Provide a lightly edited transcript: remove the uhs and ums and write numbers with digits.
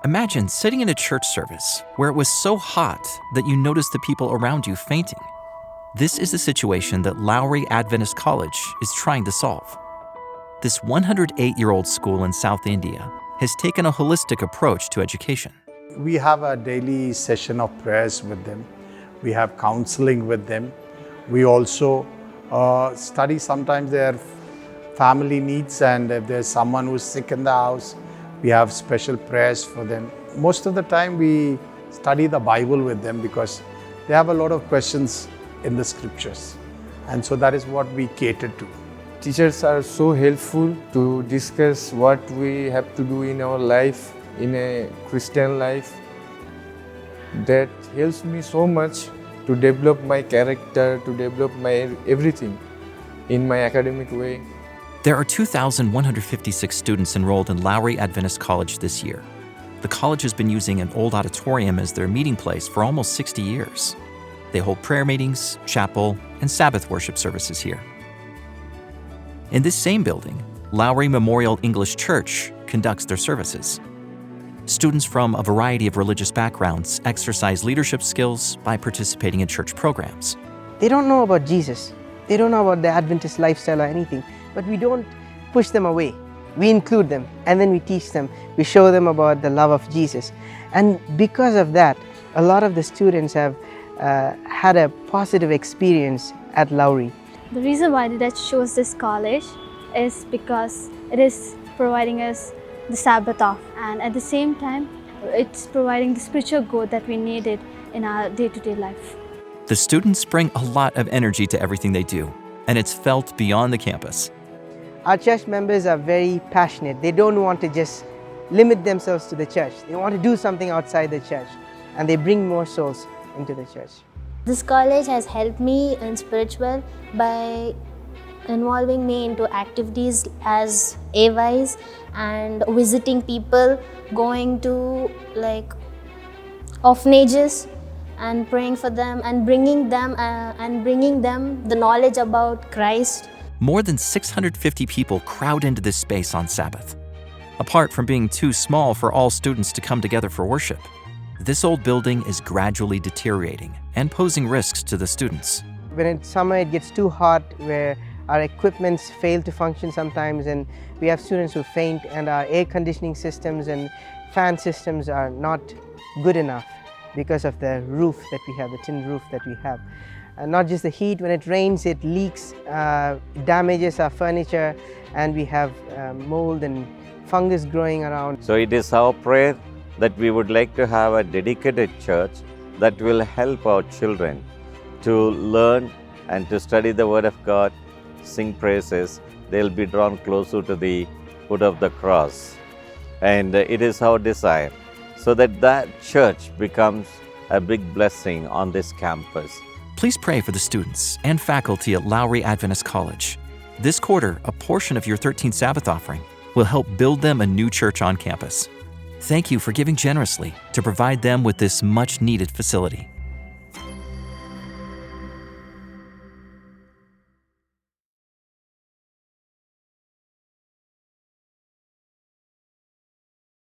Imagine sitting in a church service where it was so hot that you noticed the people around you fainting. This is the situation that Lowry Adventist College is trying to solve. This 108-year-old school in South India has taken a holistic approach to education. We have a daily session of prayers with them. We have counseling with them. We also study sometimes their family needs, and if there's someone who's sick in the house, we have special prayers for them. Most of the time we study the Bible with them because they have a lot of questions in the scriptures, and so that is what we cater to. Teachers are so helpful to discuss what we have to do in our life, in a Christian life. That helps me so much to develop my character, to develop my everything in my academic way. There are 2,156 students enrolled in Lowry Adventist College this year. The college has been using an old auditorium as their meeting place for almost 60 years. They hold prayer meetings, chapel, and Sabbath worship services here. In this same building, Lowry Memorial English Church conducts their services. Students from a variety of religious backgrounds exercise leadership skills by participating in church programs. They don't know about Jesus. They don't know about the Adventist lifestyle or anything, but we don't push them away. We include them, and then we teach them. We show them about the love of Jesus. And because of that, a lot of the students have had a positive experience at Lowry. The reason why I chose this college is because it is providing us the Sabbath off, and at the same time it's providing the spiritual growth that we needed in our day-to-day life. The students bring a lot of energy to everything they do, and it's felt beyond the campus. Our church members are very passionate. They don't want to just limit themselves to the church. They want to do something outside the church, and they bring more souls into the church. This college has helped me in spiritual by involving me into activities as AYs and visiting people, going to orphanages and praying for them and bringing them the knowledge about Christ. More than 650 people crowd into this space on Sabbath. Apart from being too small for all students to come together for worship, this old building is gradually deteriorating and posing risks to the students. When it's summer, it gets too hot where our equipments fail to function sometimes, and we have students who faint, and our air conditioning systems and fan systems are not good enough because of the roof that we have, the tin roof that we have. And not just the heat, when it rains, it leaks, damages our furniture, and we have mold and fungus growing around. So it is our prayer that we would like to have a dedicated church that will help our children to learn and to study the Word of God, sing praises. They'll be drawn closer to the foot of the cross. And it is our desire so that that church becomes a big blessing on this campus. Please pray for the students and faculty at Lowry Adventist College. This quarter, a portion of your 13th Sabbath offering will help build them a new church on campus. Thank you for giving generously to provide them with this much-needed facility.